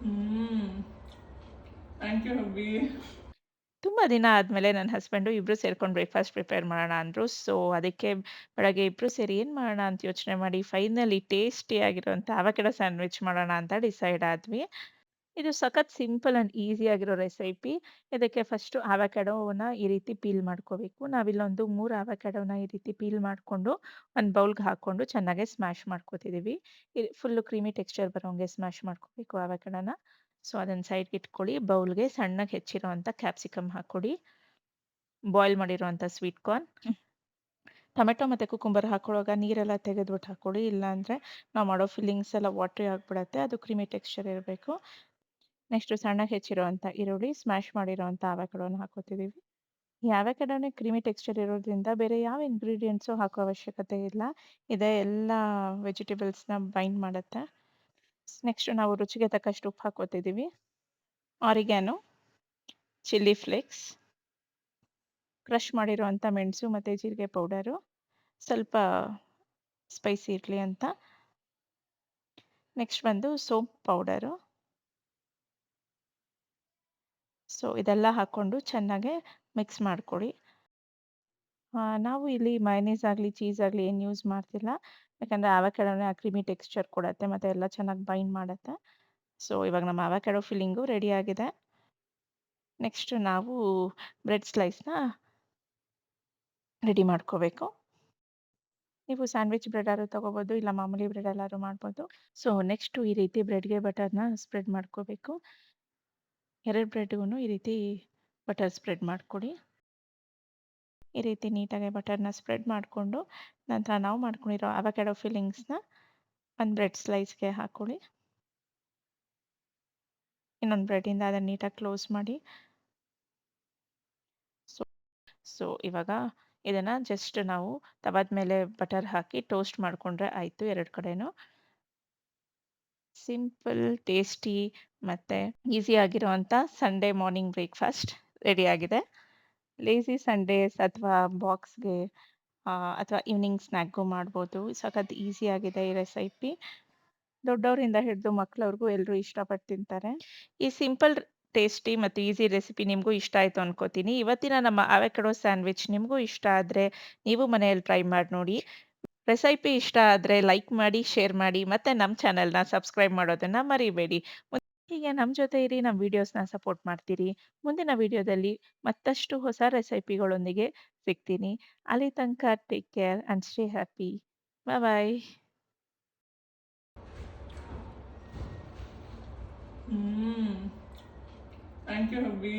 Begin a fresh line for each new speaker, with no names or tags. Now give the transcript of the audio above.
Hmm. Thank you ಹಬ್ಬಿ.
ತುಂಬ ದಿನ ಆದಮೇಲೆ ನನ್ನ ಹಸ್ಬೆಂಡು ಇಬ್ಬರು ಸೇರ್ಕೊಂಡು ಬ್ರೇಕ್‌ಫಾಸ್ಟ್ ಪ್ರಿಪೇರ್ ಮಾಡೋಣ ಅಂದ್ರು. ಸೊ, ಅದಕ್ಕೆ ಬೆಳಗ್ಗೆ ಇಬ್ಬರು ಸೇರಿ ಏನು ಮಾಡೋಣ ಅಂತ ಯೋಚನೆ ಮಾಡಿ ಫೈನಲಿ ಟೇಸ್ಟಿಯಾಗಿರುವಂಥ ಅವಕಾಡೊ ಸ್ಯಾಂಡ್ವಿಚ್ ಮಾಡೋಣ ಅಂತ ಡಿಸೈಡ್ ಆದ್ವಿ. ಇದು ಸಖತ್ ಸಿಂಪಲ್ ಆಂಡ್ ಈಸಿ ಆಗಿರೋ ರೆಸಿಪಿ. ಇದಕ್ಕೆ ಫಸ್ಟು ಅವಕಾಡೋನ ಈ ರೀತಿ ಪೀಲ್ ಮಾಡ್ಕೋಬೇಕು. ನಾವಿಲ್ಲೊಂದು 3 ಅವಕಾಡೋನ ಈ ರೀತಿ ಪೀಲ್ ಮಾಡ್ಕೊಂಡು, ಒಂದು ಬೌಲ್‌ಗೆ ಹಾಕ್ಕೊಂಡು ಚೆನ್ನಾಗಿ ಸ್ಮ್ಯಾಶ್ ಮಾಡ್ಕೋತಿದ್ದೀವಿ. ಫುಲ್ಲು ಕ್ರೀಮಿ ಟೆಕ್ಸ್ಚರ್ ಬರೋಂಗೆ ಸ್ಮ್ಯಾಶ್ ಮಾಡ್ಕೋಬೇಕು ಅವಕಾಡೋನ. ಸೊ, ಅದನ್ನ ಸೈಡ್‌ಗೆ ಇಟ್ಕೊಳ್ಳಿ. ಬೌಲ್‌ಗೆ ಸಣ್ಣಗೆ ಹೆಚ್ಚಿರೋಂಥ ಕ್ಯಾಪ್ಸಿಕಮ್ ಹಾಕ್ಕೊಡಿ. ಬಾಯ್ಲ್ ಮಾಡಿರುವಂಥ ಸ್ವೀಟ್ ಕಾರ್ನ್. ಟೊಮೆಟೊ ಮತ್ತು ಕುಕುಂಬರ್ ಹಾಕೊಳ್ಳುವಾಗ ನೀರೆಲ್ಲ ತೆಗೆದ್ಬಿಟ್ಟು ಹಾಕ್ಕೊಳ್ಳಿ. ಇಲ್ಲಾಂದರೆ ನಾವು ಮಾಡೋ ಫಿಲ್ಲಿಂಗ್ಸ್ ಎಲ್ಲ ವಾಟ್ರಿ ಆಗಿಬಿಡತ್ತೆ. ಅದು ಕ್ರೀಮಿ ಟೆಕ್ಸ್ಚರ್ ಇರಬೇಕು. ನೆಕ್ಸ್ಟು ಸಣ್ಣಗೆ ಹೆಚ್ಚಿರೋಂಥ ಈರುಳ್ಳಿ, ಸ್ಮ್ಯಾಶ್ ಮಾಡಿರೋಂಥ ಅವಕಾಡೋನ ಹಾಕ್ಕೋತಿದ್ದೀವಿ. ಈ ಅವಕಾಡೋನೇ ಕ್ರೀಮಿ ಟೆಕ್ಸ್ಚರ್ ಇರೋದ್ರಿಂದ ಬೇರೆ ಯಾವ ಇಂಗ್ರೀಡಿಯೆಂಟ್ಸು ಹಾಕೋ ಅವಶ್ಯಕತೆ ಇಲ್ಲ. ಇದೇ ಎಲ್ಲ ವೆಜಿಟೇಬಲ್ಸ್‌ನ ಬೈಂಡ್ ಮಾಡುತ್ತೆ. ನೆಕ್ಸ್ಟು ನಾವು ರುಚಿಗೆ ತಕ್ಕಷ್ಟು ಉಪ್ಪು ಹಾಕ್ಕೋತಿದ್ದೀವಿ. ಆರಿಗ್ಯಾನೋ, ಚಿಲ್ಲಿ ಫ್ಲೇಕ್ಸ್, ಕ್ರಷ್ ಮಾಡಿರುವಂಥ ಮೆಣಸು ಮತ್ತು ಜೀರಿಗೆ ಪೌಡರು, ಸ್ವಲ್ಪ ಸ್ಪೈಸಿ ಇರಲಿ ಅಂತ. ನೆಕ್ಸ್ಟ್ ಬಂದು ಸೋಂಪು ಪೌಡರು. ಸೊ, ಇದೆಲ್ಲ ಹಾಕ್ಕೊಂಡು ಚೆನ್ನಾಗೆ ಮಿಕ್ಸ್ ಮಾಡ್ಕೊಳ್ಳಿ. ನಾವು ಇಲ್ಲಿ ಮಯೋನೀಸ್ ಆಗಲಿ, ಚೀಸ್ ಆಗಲಿ ಏನು ಯೂಸ್ ಮಾಡ್ತಿಲ್ಲ. ಯಾಕಂದರೆ ಅವಕಾಡೋನೇ ಆ ಕ್ರೀಮಿ ಟೆಕ್ಸ್ಚರ್ ಕೊಡತ್ತೆ ಮತ್ತು ಎಲ್ಲ ಚೆನ್ನಾಗಿ ಬೈಂಡ್ ಮಾಡುತ್ತೆ. ಸೊ, ಇವಾಗ ನಮ್ಮ ಅವಕಾಡೊ ಫಿಲ್ಲಿಂಗು ರೆಡಿ ಆಗಿದೆ. ನೆಕ್ಸ್ಟು ನಾವು ಬ್ರೆಡ್ ಸ್ಲೈಸ್‌ನ ರೆಡಿ ಮಾಡ್ಕೋಬೇಕು. ನೀವು ಸ್ಯಾಂಡ್ವಿಚ್ ಬ್ರೆಡ್ ಆದ್ರೂ ತೊಗೋಬೋದು, ಇಲ್ಲ ಮಾಮೂಲಿ ಬ್ರೆಡಲ್ಲಾದ್ರೂ ಮಾಡ್ಬೋದು. ಸೊ, ನೆಕ್ಸ್ಟು ಈ ರೀತಿ ಬ್ರೆಡ್‌ಗೆ ಬಟರ್‌ನ ಸ್ಪ್ರೆಡ್ ಮಾಡ್ಕೋಬೇಕು. 2 ಬ್ರೆಡ್‌ಗೂನು ಈ ರೀತಿ ಬಟರ್ ಸ್ಪ್ರೆಡ್ ಮಾಡ್ಕೊಡಿ. ಈ ರೀತಿ ನೀಟಾಗಿ ಬಟರ್‌ನ ಸ್ಪ್ರೆಡ್ ಮಾಡಿಕೊಂಡು, ನಂತರ ನಾವು ಮಾಡ್ಕೊಂಡಿರೋ ಅವಕಾಡೊ ಫಿಲ್ಲಿಂಗ್ಸ್‌ನ ಒಂದು ಬ್ರೆಡ್ ಸ್ಲೈಸ್‌ಗೆ ಹಾಕ್ಕೊಳ್ಳಿ. ಇನ್ನೊಂದು ಬ್ರೆಡ್ಡಿಂದ ಅದನ್ನು ನೀಟಾಗಿ ಕ್ಲೋಸ್ ಮಾಡಿ. ಸೊ ಸೊ ಇವಾಗ ಇದನ್ನು ಜಸ್ಟ್ ನಾವು ತವಾದ ಮೇಲೆ ಬಟರ್ ಹಾಕಿ ಟೋಸ್ಟ್ ಮಾಡಿಕೊಂಡ್ರೆ ಆಯಿತು 2 ಕಡೆನೂ. ಸಿಂಪಲ್, ಟೇಸ್ಟಿ ಮತ್ತು ಈಸಿ ಆಗಿರೋವಂಥ ಸಂಡೇ ಮಾರ್ನಿಂಗ್ ಬ್ರೇಕ್‌ಫಾಸ್ಟ್ ರೆಡಿಯಾಗಿದೆ. ಲೇज़ಿ ಸಂಡೇಸ್ ಅಥವಾ ಬಾಕ್ಸ್‌ಗೆ ಅಥವಾ ಈವ್ನಿಂಗ್ ಸ್ನ್ಯಾಕ್‌ಗೂ ಮಾಡ್ಬೋದು. ಸಖತ್ ಈಸಿಯಾಗಿದೆ ಈ ರೆಸಿಪಿ. ದೊಡ್ಡವರಿಂದ ಹಿಡಿದು ಮಕ್ಕಳವರೆಗೂ ಎಲ್ಲರೂ ಇಷ್ಟಪಟ್ಟು ತಿಂತಾರೆ. ಈ ಸಿಂಪಲ್, ಟೇಸ್ಟಿ ಮತ್ತು ಈಸಿ ರೆಸಿಪಿ ನಿಮಗೂ ಇಷ್ಟ ಆಯಿತು ಅನ್ಕೋತೀನಿ. ಇವತ್ತಿನ ನಮ್ಮ ಅವಕಾಡೊ ಸ್ಯಾಂಡ್ವಿಚ್ ನಿಮಗೂ ಇಷ್ಟ ಆದರೆ ನೀವು ಮನೆಯಲ್ಲಿ ಟ್ರೈ ಮಾಡಿ ನೋಡಿ. ರೆಸಿಪಿ ಇಷ್ಟ ಆದರೆ ಲೈಕ್ ಮಾಡಿ, ಶೇರ್ ಮಾಡಿ ಮತ್ತು ನಮ್ಮ ಚಾನೆಲ್‌ನ ಸಬ್ಸ್ಕ್ರೈಬ್ ಮಾಡೋದನ್ನು ಮರಿಬೇಡಿ. ಹೀಗೆ ನಮ್ಮ ಜೊತೆ ಇರಿ, ನಮ್ಮ ವೀಡಿಯೋಸ್‌ನ ಸಪೋರ್ಟ್ ಮಾಡ್ತೀರಿ. ಮುಂದಿನ ವೀಡಿಯೋದಲ್ಲಿ ಮತ್ತಷ್ಟು ಹೊಸ ರೆಸಿಪಿಗಳೊಂದಿಗೆ ಸಿಗ್ತೀನಿ. ಅಲ್ಲಿ ತನಕ take care and stay happy. Bye.
Hmm. Thank you ಹಬ್ಬಿ.